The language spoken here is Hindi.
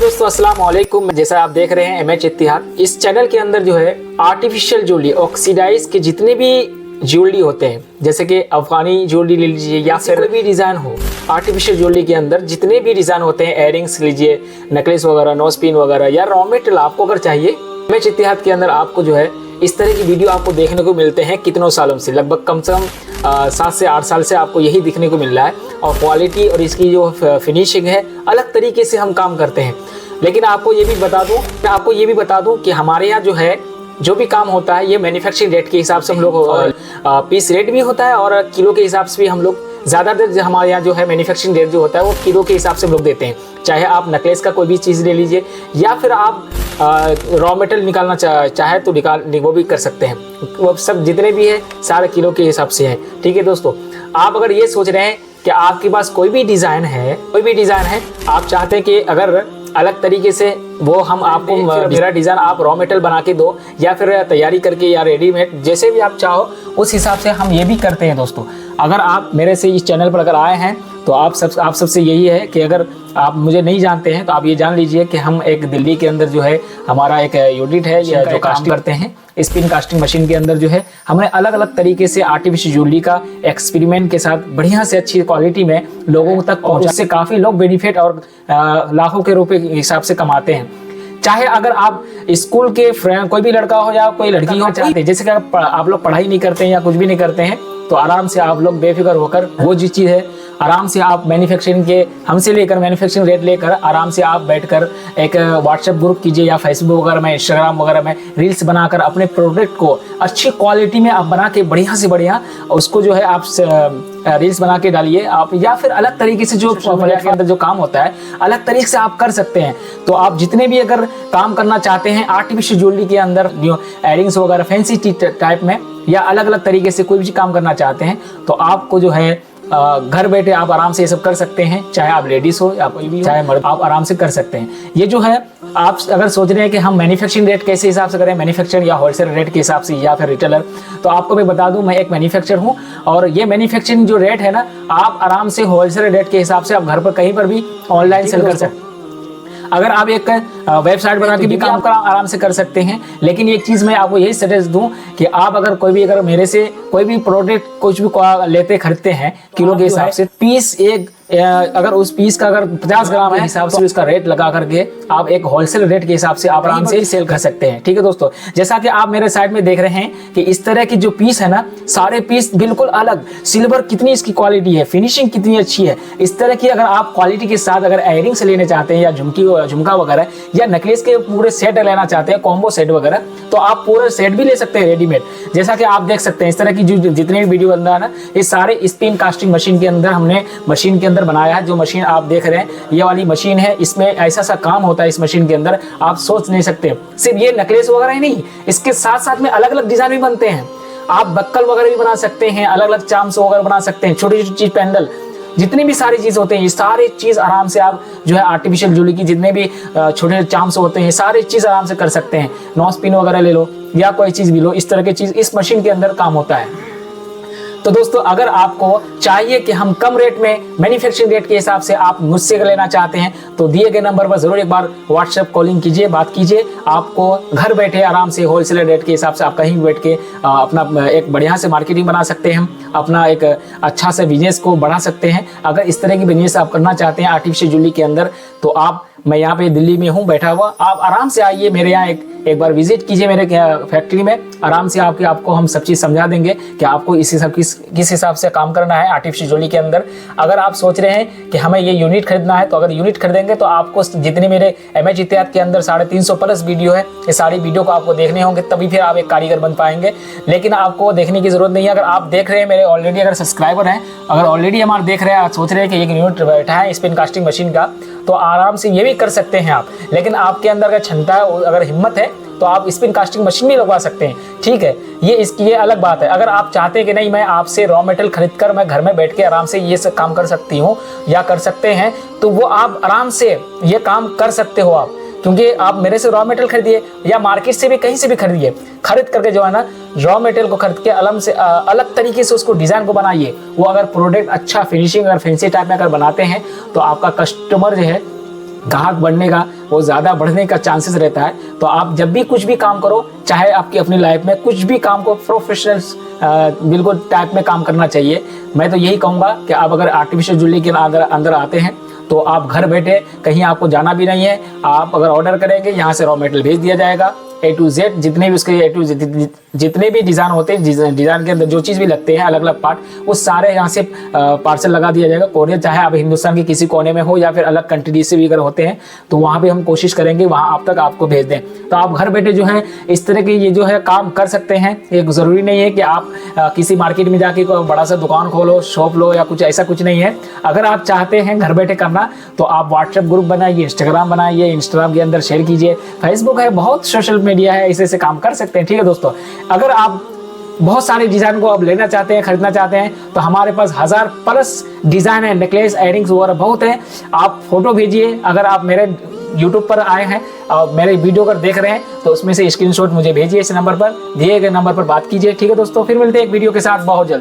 दोस्तों अस्सलाम वालेकुम। जैसा आप देख रहे हैं MH इत्तिहाद, इस चैनल के अंदर जो है आर्टिफिशियल ज्वेलरी ऑक्सीडाइज के जितने भी ज्वेलरी होते हैं, जैसे कि अफगानी ज्वेलरी ले लीजिए या फिर कोई भी डिज़ाइन हो, आर्टिफिशियल ज्वेलरी के अंदर जितने भी डिज़ाइन होते हैं, एयरिंग्स लीजिए, नेकलेस वगैरह, नोज पिन वगैरह या रॉ मटेरियल आपको अगर चाहिए, MH इत्तिहाद के अंदर आपको जो है इस तरह की वीडियो आपको देखने को मिलते हैं कितनों सालों से, लगभग कम से कम 7 से 8 साल से आपको यही दिखने को मिल रहा है। और क्वालिटी और इसकी जो फिनिशिंग है अलग तरीके से हम काम करते हैं। लेकिन आपको ये भी बता दूं कि हमारे यहाँ जो है जो भी काम होता है ये मैन्युफैक्चरिंग रेट के हिसाब से हम लोग पीस रेट भी होता है और किलो के हिसाब से भी हम लोग ज़्यादातर हमारे यहाँ जो है मैन्युफैक्चरिंग रेट जो होता है वो किलो के हिसाब से हम लोग देते हैं। चाहे आप नेकलेस का कोई भी चीज़ ले लीजिए या फिर आप रॉ मटेरियल निकालना चाहे तो वो भी कर सकते हैं। वो सब जितने भी है सारे किलो के हिसाब से है। ठीक है दोस्तों, आप अगर ये सोच रहे हैं कि आपके पास कोई भी डिज़ाइन है, आप चाहते हैं कि अगर अलग तरीके से वो हम आपको मेरा डिज़ाइन आप रॉ मटेरियल बना के दो या फिर तैयारी करके या रेडीमेड जैसे भी आप चाहो उस हिसाब से हम ये भी करते हैं। दोस्तों अगर आप मेरे से इस चैनल पर अगर आए हैं तो आप सबसे यही है कि अगर आप मुझे नहीं जानते हैं तो आप ये जान लीजिए कि हम एक दिल्ली के अंदर जो है हमारा एक यूनिट है जो कास्टिंग करते हैं। स्पिन कास्टिंग मशीन के अंदर जो है हमने अलग अलग तरीके से आर्टिफिशियल ज्वेलरी का एक्सपेरिमेंट के साथ बढ़िया से अच्छी क्वालिटी में लोगों तक पहुंचा, उससे काफ़ी लोग बेनिफिट और लाखों के रुपए के हिसाब से कमाते हैं। चाहे अगर आप स्कूल के फ्रेंड कोई भी लड़का हो या कोई लड़की हो, चाहते जैसे कि आप लोग पढ़ाई नहीं करते हैं या कुछ भी नहीं करते हैं तो आराम से आप लोग बेफिक्र होकर वो जो चीज़ है आराम से आप मैन्युफैक्चरिंग के हमसे लेकर मैन्युफैक्चरिंग रेट लेकर आराम से आप बैठकर एक व्हाट्सएप ग्रुप कीजिए या फेसबुक वगैरह में, इंस्टाग्राम वगैरह में रील्स बनाकर अपने प्रोडक्ट को अच्छी क्वालिटी में आप बना के बढ़िया से बढ़िया उसको जो है आप रील्स बना के डालिए आप, या फिर अलग तरीके से जो प्रोडक्ट के अंदर जो काम होता है अलग तरीके से आप कर सकते हैं। तो आप जितने भी अगर काम करना चाहते हैं आर्टिफिशियल ज्वेलरी के अंदर जो एयरिंग्स वगैरह फैंसी टाइप में या अलग अलग तरीके से कोई भी काम करना चाहते हैं तो आपको जो है घर बैठे आप आराम से ये सब कर सकते हैं। चाहे आप लेडीज हो या कोई भी, चाहे मर्द, आप आराम से कर सकते हैं। ये जो है आप अगर सोच रहे हैं कि हम मैन्युफैक्चरिंग रेट कैसे हिसाब से करें, मैन्युफैक्चर या होलसेल रेट के हिसाब से या फिर रिटेलर, तो आपको मैं बता दूं मैं एक मैन्युफैक्चर हूं और ये मैन्युफैक्चरिंग जो रेट है ना आप आराम से होलसेल रेट के हिसाब से आप घर पर कहीं पर भी ऑनलाइन सेल कर सकते हैं। अगर आप एक वेबसाइट बना के भी काम आराम से कर सकते हैं। लेकिन एक चीज़ मैं आपको यही सजेस्ट दूं कि आप अगर मेरे से कोई भी प्रोडक्ट कुछ भी खरीदते हैं किलो के हिसाब से, पीस एक अगर उस पीस का अगर 50 ग्राम है हिसाब से उसका रेट लगा करके आप एक होलसेल रेट के हिसाब से आप आराम से सेल कर सकते हैं। ठीक है दोस्तों, जैसा कि आप मेरे साइड में देख रहे हैं कि इस तरह की जो पीस है ना सारे पीस बिल्कुल अलग, सिल्वर कितनी इसकी क्वालिटी है, फिनिशिंग कितनी अच्छी है। इस तरह की अगर आप क्वालिटी के साथ अगर एयरिंग्स लेने चाहते हैं या झुमका वगैरह या नेकलेस के पूरे सेट लेना चाहते हैं, कॉम्बो सेट वगैरह, तो आप पूरे सेट भी ले सकते हैं रेडीमेड। जैसा कि आप देख सकते हैं इस तरह की जो जितने भी वीडियो बन रहा है ना ये सारे स्पिन कास्टिंग मशीन के अंदर हमने मशीन के अंदर बनाया है। जो मशीन आप देख रहे हैं ये वाली मशीन है, इसमें ऐसा सा काम होता है इस मशीन के अंदर आप सोच नहीं सकते। सिर्फ ये नेकलेस वगैरह ही नहीं, इसके साथ साथ में अलग अलग डिजाइन भी बनते हैं। आप बक्कल वगैरह भी बना सकते हैं, अलग अलग चाम्स वगैरह बना सकते हैं, छोटी छोटी चीज पैंडल, जितनी भी सारी चीज होते हैं ये सारी चीज आराम से आप जो है आर्टिफिशियल ज्वेलरी की जितने भी छोटे चाम्स होते हैं सारी चीज आराम से कर सकते हैं। नोज पिन वगैरह ले लो या कोई चीज भी लो, इस तरह की चीज इस मशीन के अंदर काम होता है। तो दोस्तों अगर आपको चाहिए कि हम कम रेट में मैन्युफैक्चरिंग रेट के हिसाब से आप मुझसे लेना चाहते हैं तो दिए गए नंबर पर जरूर एक बार व्हाट्सएप कॉलिंग कीजिए, बात कीजिए। आपको घर बैठे आराम से होलसेल रेट के हिसाब से आप कहीं भी बैठ के अपना एक बढ़िया से मार्केटिंग बना सकते हैं, अपना एक अच्छा से बिजनेस को बढ़ा सकते हैं। अगर इस तरह की बिजनेस आप करना चाहते हैं आर्टिफिशियल ज्वेलरी के अंदर तो मैं यहाँ पे दिल्ली में हूँ बैठा हुआ, आप आराम से आइए मेरे यहाँ एक बार विजिट कीजिए मेरे फैक्ट्री में। आराम से आपको हम सब चीज़ समझा देंगे कि आपको किस हिसाब से काम करना है आर्टिफिशियल ज्वेलरी के अंदर। अगर आप सोच रहे हैं कि हमें ये यूनिट खरीदना है तो अगर यूनिट खरीदेंगे तो आपको जितने मेरे MH इत्तिहाद के अंदर 350 प्लस वीडियो है, ये सारी वीडियो को आपको देखने होंगे तभी फिर आप एक कारीगर बन पाएंगे। लेकिन आपको देखने की जरूरत नहीं है। अगर आप देख रहे हैं मेरे ऑलरेडी अगर सब्सक्राइबर हैं, अगर ऑलरेडी हमारे देख रहे हैं, आप सोच रहे हैं कि एक यूनिट बैठा है स्पिन कास्टिंग मशीन का तो आराम से ये भी कर सकते हैं आप। लेकिन आपके अंदर अगर क्षमता है, अगर हिम्मत है तो आप स्पिन कास्टिंग मशीन भी लगवा सकते हैं। ठीक है, ये अलग बात है। अगर आप चाहते हैं कि नहीं मैं आपसे रॉ मटेरियल खरीद कर मैं घर में बैठ के आराम से ये सब काम कर सकती हूँ या कर सकते हैं तो वो आप आराम से ये काम कर सकते हो आप, क्योंकि आप मेरे से रॉ मटेरियल खरीदिए या मार्केट से भी कहीं से भी खरीदिए, खरीद करके जो है ना रॉ मटेरियल को खरीद के अलग तरीके से उसको डिजाइन को बनाइए। वो अगर प्रोडक्ट अच्छा फिनिशिंग अगर फैंसी टाइप में अगर बनाते हैं तो आपका कस्टमर जो है ग्राहक बढ़ने का, वो ज़्यादा बढ़ने का चांसेस रहता है। तो आप जब भी कुछ भी काम करो, चाहे आपकी अपनी लाइफ में कुछ भी काम को प्रोफेशनल्स बिल्कुल टाइप में काम करना चाहिए। मैं तो यही कहूँगा कि आप अगर आर्टिफिशियल ज्वेलरी के अंदर आते हैं तो आप घर बैठे, कहीं आपको जाना भी नहीं है, आप अगर ऑर्डर करेंगे यहाँ से रॉ मटेरियल भेज दिया जाएगा। A to Z जितने भी उसके जितने भी डिज़ाइन होते हैं, डिज़ाइन के अंदर जो चीज़ भी लगते हैं अलग अलग पार्ट, वो सारे यहाँ से पार्सल लगा दिया जाएगा कोरियर। चाहे आप हिंदुस्तान के किसी कोने में हो या फिर अलग कंट्री से भी अगर होते हैं तो वहाँ भी हम कोशिश करेंगे वहाँ आप तक आपको भेज दें। तो आप घर बैठे जो है इस तरह के ये जो है काम कर सकते हैं। एक ज़रूरी नहीं है कि आप किसी मार्केट में जाके कोई बड़ा सा दुकान खोलो, शॉप लो या कुछ ऐसा कुछ नहीं है। अगर आप चाहते हैं घर बैठे करना तो आप व्हाट्सएप ग्रुप बनाइए, इंस्टाग्राम बनाइए, इंस्टाग्राम के अंदर शेयर कीजिए, फेसबुक है, बहुत सोशल मीडिया है, इसे काम कर सकते हैं। ठीक है दोस्तों, अगर आप बहुत सारे डिजाइन को आप लेना चाहते हैं, खरीदना चाहते हैं तो हमारे पास 1000+ डिजाइन है, नेकलेस, इयररिंग्स वगैरह बहुत है। आप फोटो भेजिए। अगर आप मेरे YouTube पर आए हैं और मेरे वीडियो अगर देख रहे हैं तो उसमें से स्क्रीनशॉट मुझे भेजिए, इस नंबर पर, दिए गए नंबर पर बात कीजिए। ठीक है दोस्तों, फिर मिलते हैं एक वीडियो के साथ बहुत जल्द।